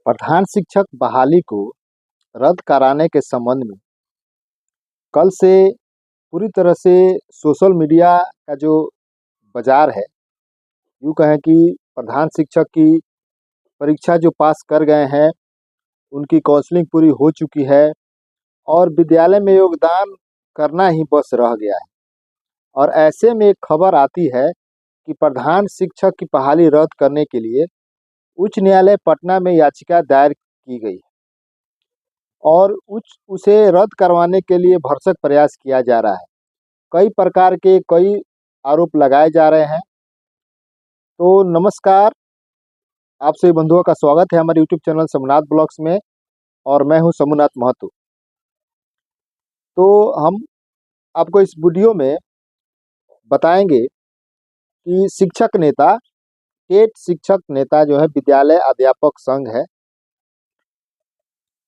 प्रधान शिक्षक बहाली को रद्द कराने के संबंध में कल से पूरी तरह से सोशल मीडिया का जो बाजार है, यूँ कहें कि प्रधान शिक्षक की परीक्षा जो पास कर गए हैं, उनकी काउंसलिंग पूरी हो चुकी है और विद्यालय में योगदान करना ही बस रह गया है। और ऐसे में एक खबर आती है कि प्रधान शिक्षक की बहाली रद्द करने के लिए उच्च न्यायालय पटना में याचिका दायर की गई और उसे रद्द करवाने के लिए भरसक प्रयास किया जा रहा है। कई प्रकार के कई आरोप लगाए जा रहे हैं। तो नमस्कार, आप सभी बंधुओं का स्वागत है हमारे यूट्यूब चैनल सोमनाथ ब्लॉग्स में और मैं हूं सोमनाथ महतो। तो हम आपको इस वीडियो में बताएंगे कि शिक्षक नेता, टेट शिक्षक नेता जो है विद्यालय अध्यापक संघ है,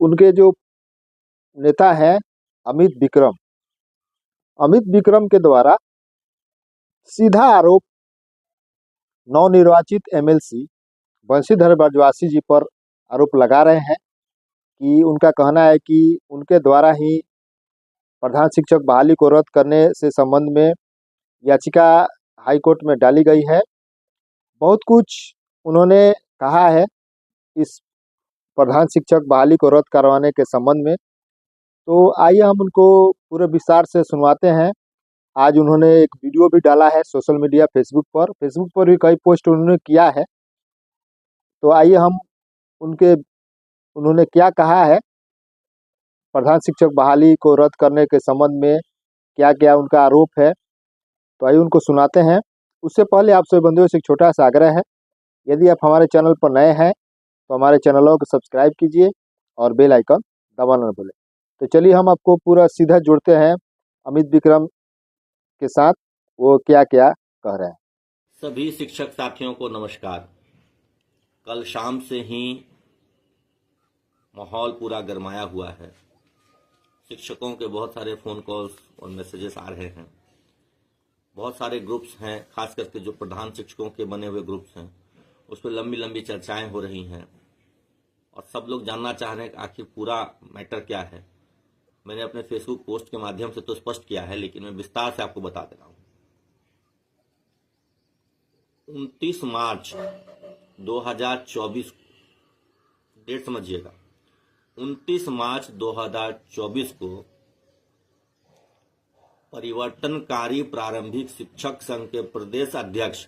उनके जो नेता हैं अमित विक्रम के द्वारा सीधा आरोप नवनिर्वाचित एमएलसी बंशीधर ब्रजवासी जी पर आरोप लगा रहे हैं कि उनका कहना है कि उनके द्वारा ही प्रधान शिक्षक बहाली को रद्द करने से संबंध में याचिका हाई कोर्ट में डाली गई है। बहुत कुछ उन्होंने कहा है इस प्रधान शिक्षक बहाली को रद्द करवाने के संबंध में। तो आइए हम उनको पूरे विस्तार से सुनवाते हैं। आज उन्होंने एक वीडियो भी डाला है सोशल मीडिया फेसबुक पर भी कई पोस्ट उन्होंने किया है। तो आइए हम उन्होंने क्या कहा है, प्रधान शिक्षक बहाली को रद्द करने के संबंध में क्या क्या उनका आरोप है, तो आइए उनको सुनाते हैं। उससे पहले आप सभी बंधुओं से एक छोटा सा आग्रह है, यदि आप हमारे चैनल पर नए हैं तो हमारे चैनलों को सब्सक्राइब कीजिए और बेल आइकन दबाना न भूलें। तो चलिए हम आपको पूरा सीधा जुड़ते हैं अमित विक्रम के साथ, वो क्या क्या कह रहे हैं। सभी शिक्षक साथियों को नमस्कार। कल शाम से ही माहौल पूरा गरमाया हुआ है। शिक्षकों के बहुत सारे फ़ोन कॉल्स और मैसेजेस आ रहे हैं। बहुत सारे ग्रुप्स हैं, खास करके जो प्रधान शिक्षकों के बने हुए ग्रुप्स हैं, उस पर लंबी लंबी चर्चाएं हो रही हैं और सब लोग जानना चाह रहे हैं कि आखिर पूरा मैटर क्या है। मैंने अपने फेसबुक पोस्ट के माध्यम से तो स्पष्ट किया है, लेकिन मैं विस्तार से आपको बता दे रहा हूँ। 29 मार्च 2024, डेट समझिएगा, 29 मार्च 2024 को परिवर्तनकारी प्रारंभिक शिक्षक संघ के प्रदेश अध्यक्ष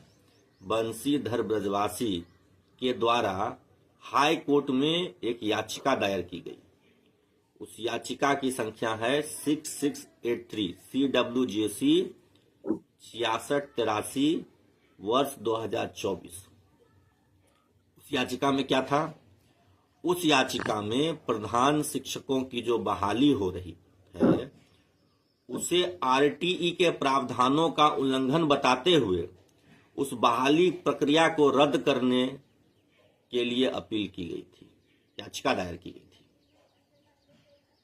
बंशीधर ब्रजवासी के द्वारा हाई कोर्ट में एक याचिका दायर की गई। उस याचिका की संख्या है 6683 CWJC 6683 वर्ष 2024। उस याचिका में क्या था? उस याचिका में प्रधान शिक्षकों की जो बहाली हो रही है उसे आरटीई के प्रावधानों का उल्लंघन बताते हुए उस बहाली प्रक्रिया को रद्द करने के लिए अपील की गई थी, याचिका दायर की गई थी।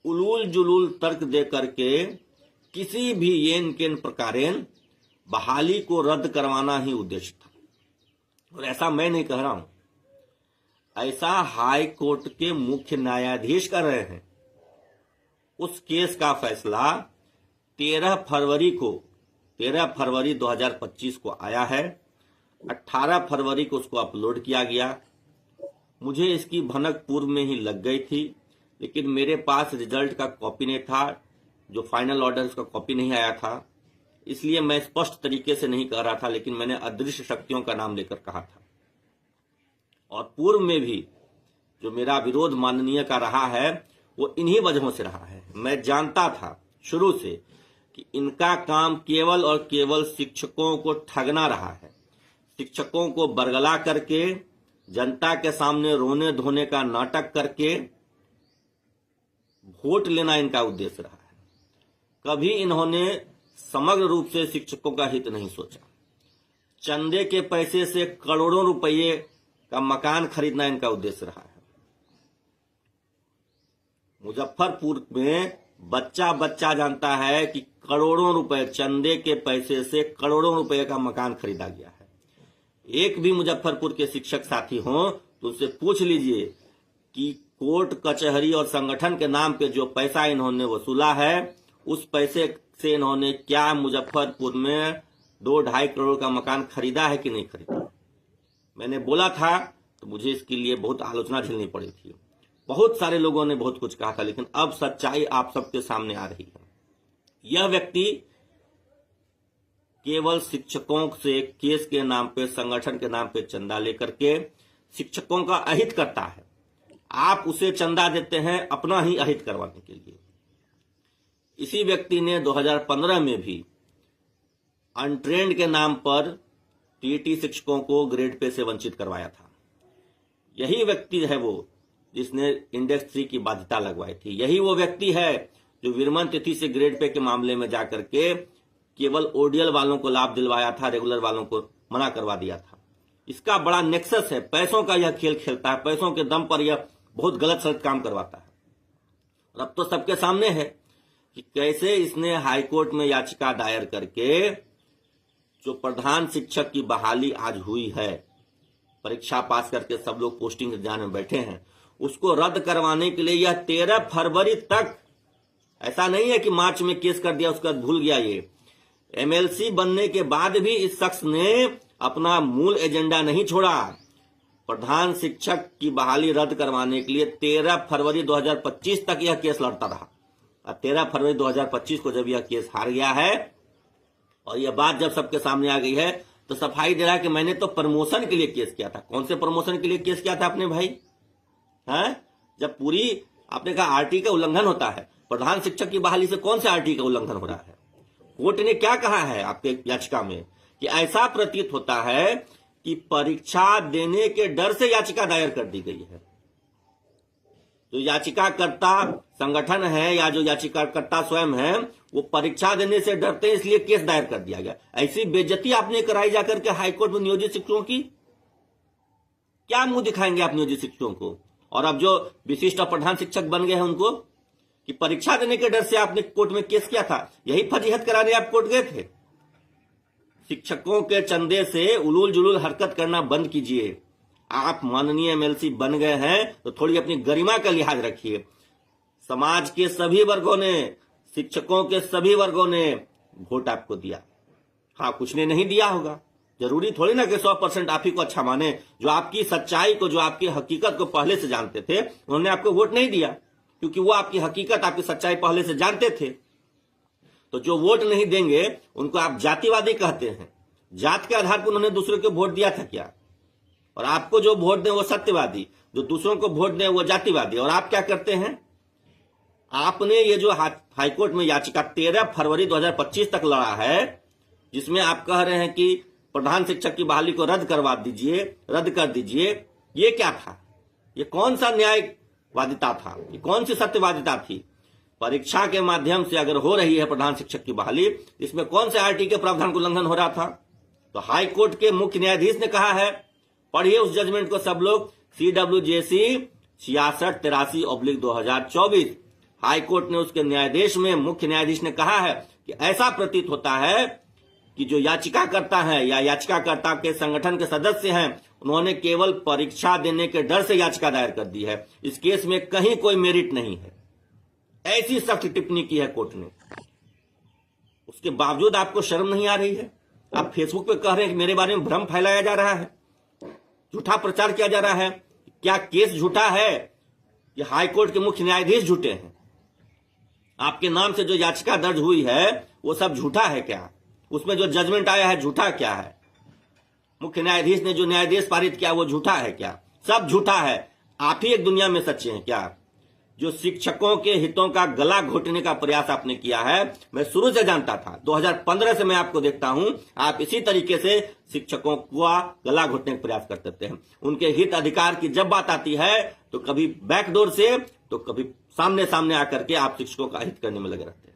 उलूल जुलूल तर्क दे करके किसी भी येन केन प्रकारेण बहाली को रद्द करवाना ही उद्देश्य था। और ऐसा मैं नहीं कह रहा हूं, ऐसा हाई कोर्ट के मुख्य न्यायाधीश कर रहे हैं। उस केस का फैसला 13 फरवरी 2025 को आया है। 18 फरवरी को उसको अपलोड किया गया। मुझे इसकी भनक पूर्व में ही लग गई थी, लेकिन मेरे पास रिजल्ट का कॉपी नहीं था, जो फाइनल ऑर्डर उसका कॉपी नहीं आया था, इसलिए मैं स्पष्ट तरीके से नहीं कह रहा था, लेकिन मैंने अदृश्य शक्तियों का नाम लेकर कहा था। और पूर्व में भी जो मेरा विरोध माननीय का रहा है वो इन्हीं वजहों से रहा है। मैं जानता था शुरू से कि इनका काम केवल और केवल शिक्षकों को ठगना रहा है, शिक्षकों को बरगला करके जनता के सामने रोने धोने का नाटक करके वोट लेना इनका उद्देश्य रहा है। कभी इन्होंने समग्र रूप से शिक्षकों का हित नहीं सोचा। चंदे के पैसे से करोड़ों रुपये का मकान खरीदना इनका उद्देश्य रहा है। मुजफ्फरपुर में बच्चा जानता है कि करोड़ों रुपए चंदे के पैसे से करोड़ों रुपए का मकान खरीदा गया है। एक भी मुजफ्फरपुर के शिक्षक साथी हों तो उससे पूछ लीजिए कि कोर्ट कचहरी और संगठन के नाम पे जो पैसा इन्होंने वसूला है, उस पैसे से इन्होंने क्या मुजफ्फरपुर में 2-2.5 करोड़ का मकान खरीदा है कि नहीं खरीदा। मैंने बोला था तो मुझे इसके लिए बहुत आलोचना झेलनी पड़ी थी, बहुत सारे लोगों ने बहुत कुछ कहा था, लेकिन अब सच्चाई आप सबके सामने आ रही है। यह व्यक्ति केवल शिक्षकों से केस के नाम पे, संगठन के नाम पे चंदा लेकर के शिक्षकों का अहित करता है। आप उसे चंदा देते हैं अपना ही अहित करवाने के लिए। इसी व्यक्ति ने 2015 में भी अनट्रेंड के नाम पर टीटी शिक्षकों को ग्रेड पे से वंचित करवाया था। यही व्यक्ति है वो जिसने इंडेक्स 3 की बाध्यता लगवाई थी। यही वो व्यक्ति है जो विरमण तिथि से ग्रेड पे के मामले में जाकर के केवल ओडीएल वालों को लाभ दिलवाया था, रेगुलर वालों को मना करवा दिया था। इसका बड़ा नेक्सस है, पैसों का यह खेल खेलता है, पैसों के दम पर यह बहुत गलत सलत काम करवाता है। और अब तो सबके सामने है कि कैसे इसने हाईकोर्ट में याचिका दायर करके जो प्रधान शिक्षक की बहाली आज हुई है, परीक्षा पास करके सब लोग पोस्टिंग एग्जाम में बैठे हैं, उसको रद्द करवाने के लिए यह 13 फरवरी तक, ऐसा नहीं है कि मार्च में केस कर दिया उसका भूल गया, ये एमएलसी बनने के बाद भी इस शख्स ने अपना मूल एजेंडा नहीं छोड़ा। प्रधान शिक्षक की बहाली रद्द करवाने के लिए 13 फरवरी 2025 तक यह केस लड़ता रहा। और 13 फरवरी 2025 को जब यह केस हार गया है और यह बात जब सबके सामने आ गई है, तो सफाई दे रहा है कि मैंने तो प्रमोशन के लिए केस किया था। कौन से प्रमोशन के लिए केस किया था आपने भाई? है जब पूरी आपने कहा आरटी का उल्लंघन होता है, प्रधान शिक्षक की बहाली से कौन से आरटी का उल्लंघन हो रहा है? कोर्ट ने क्या कहा है आपके याचिका में कि ऐसा प्रतीत होता है कि परीक्षा देने के डर से याचिका दायर कर दी गई है। जो याचिकाकर्ता संगठन है या जो याचिकाकर्ता स्वयं है, वो परीक्षा देने से डरते हैं, इसलिए केस दायर कर दिया गया। ऐसी बेइज्जती आपने कराई जाकर के हाईकोर्ट में नियोजित शिक्षकों की। क्या मुंह दिखाएंगे आप नियोजित शिक्षकों को? और अब जो विशिष्ट और प्रधान शिक्षक बन गए हैं उनको कि परीक्षा देने के डर से आपने कोर्ट में केस किया था, यही फजीहत कराने आप कोर्ट गए थे। शिक्षकों के चंदे से उलूल जुलूल हरकत करना बंद कीजिए। आप माननीय एमएलसी बन गए हैं तो थोड़ी अपनी गरिमा का लिहाज रखिए। समाज के सभी वर्गों ने, शिक्षकों के सभी वर्गों ने वोट आपको दिया। हाँ, कुछ ने नहीं दिया होगा, जरूरी थोड़ी ना कि 100% आप ही को अच्छा माने। जो आपकी सच्चाई को, जो आपकी हकीकत को पहले से जानते थे, उन्होंने आपको वोट नहीं दिया, क्योंकि वो आपकी हकीकत, आपकी सच्चाई पहले से जानते थे। तो जो वोट नहीं देंगे उनको आप जातिवादी कहते हैं। जात के आधार पर उन्होंने दूसरों को वोट दिया था क्या? और आपको जो वोट दें वो सत्यवादी, जो दूसरों को वोट दें वो जातिवादी। और आप क्या करते हैं? आपने ये जो हाईकोर्ट में याचिका 13 फरवरी 2025 तक लड़ा है, जिसमें आप कह रहे हैं कि प्रधान शिक्षक की बहाली को रद्द करवा दीजिए, रद्द कर दीजिए, ये क्या था? ये कौन सा न्यायवादिता था? ये कौन सी सत्यवादिता थी? परीक्षा के माध्यम से अगर हो रही है प्रधान शिक्षक की बहाली, इसमें कौन से आरटी के प्रावधान का उल्लंघन हो रहा था? तो हाईकोर्ट के मुख्य न्यायाधीश ने कहा है, पढ़िए उस जजमेंट को सब लोग, CWJC 6683/2024। हाईकोर्ट ने उसके न्यायाधीश में, मुख्य न्यायाधीश ने कहा है कि ऐसा प्रतीत होता है कि जो याचिकाकर्ता है या याचिकाकर्ता के संगठन के सदस्य हैं, उन्होंने केवल परीक्षा देने के डर से याचिका दायर कर दी है। इस केस में कहीं कोई मेरिट नहीं है। ऐसी सख्त टिप्पणी की है कोर्ट ने। उसके बावजूद आपको शर्म नहीं आ रही है? आप फेसबुक पे कह रहे हैं कि मेरे बारे में भ्रम फैलाया जा रहा है, झूठा प्रचार किया जा रहा है। क्या केस झूठा है? ये हाईकोर्ट के मुख्य न्यायाधीश झूठे हैं। आपके नाम से जो याचिका दर्ज हुई है वो सब झूठा है क्या? उसमें जो जजमेंट आया है झूठा क्या है? मुख्य न्यायाधीश ने जो न्यायाधीश पारित किया वो झूठा है क्या? सब झूठा है। आप ही एक दुनिया में सच्चे हैं क्या? जो शिक्षकों के हितों का गला घोटने का प्रयास आपने किया है, मैं शुरू से जानता था। 2015 से मैं आपको देखता हूं, आप इसी तरीके से शिक्षकों का गला घोटने का प्रयास करते हैं। उनके हित अधिकार की जब बात आती है तो कभी बैकडोर से तो कभी सामने सामने आकर के आप शिक्षकों का हित करने में लगे रहते हैं।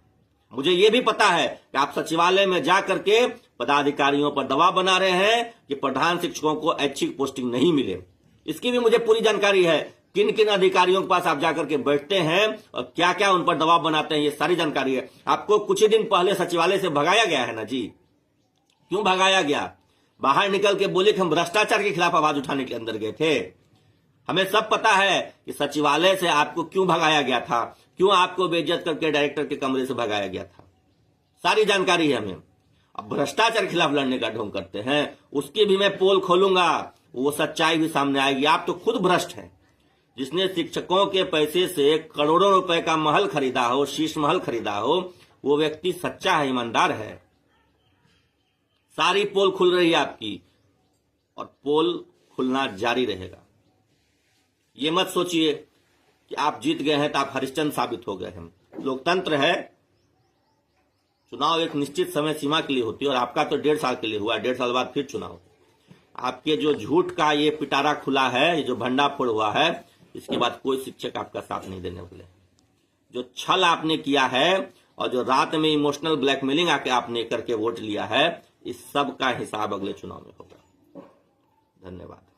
मुझे यह भी पता है कि आप सचिवालय में जाकर के पदाधिकारियों पर दबाव बना रहे हैं कि प्रधान शिक्षकों को ऐच्छिक पोस्टिंग नहीं मिले। इसकी भी मुझे पूरी जानकारी है। किन किन अधिकारियों के पास आप जाकर के बैठते हैं और क्या क्या उन पर दबाव बनाते हैं, ये सारी जानकारी है। आपको कुछ ही दिन पहले सचिवालय से भगाया गया है ना जी। क्यों भगाया गया? बाहर निकल के बोले कि हम भ्रष्टाचार के खिलाफ आवाज उठाने के अंदर गए थे। हमें सब पता है कि सचिवालय से आपको क्यों भगाया गया था, क्यों आपको बेइज्जत करके डायरेक्टर के कमरे से भगाया गया था, सारी जानकारी है हमें। अब भ्रष्टाचार के खिलाफ लड़ने का ढोंग करते हैं, उसकी भी मैं पोल खोलूंगा, वो सच्चाई भी सामने आएगी। आप तो खुद भ्रष्ट हैं। जिसने शिक्षकों के पैसे से करोड़ों रुपए का महल खरीदा हो, शीश महल खरीदा हो, वो व्यक्ति सच्चा है, ईमानदार है। सारी पोल खुल रही है आपकी, और पोल खुलना जारी रहेगा। ये मत सोचिए कि आप जीत गए हैं तो आप हरिश्चंद्र साबित हो गए हैं। लोकतंत्र है, चुनाव एक निश्चित समय सीमा के लिए होती है, और आपका तो 1.5 साल के लिए हुआ, 1.5 साल बाद फिर चुनाव। आपके जो झूठ का ये पिटारा खुला है, ये जो भंडाफोड़ हुआ है, इसके बाद कोई शिक्षक आपका साथ नहीं देने वाले। जो छल आपने किया है और जो रात में इमोशनल ब्लैकमेलिंग आके आपने करके वोट लिया है, इस सब का हिसाब अगले चुनाव में होगा। धन्यवाद।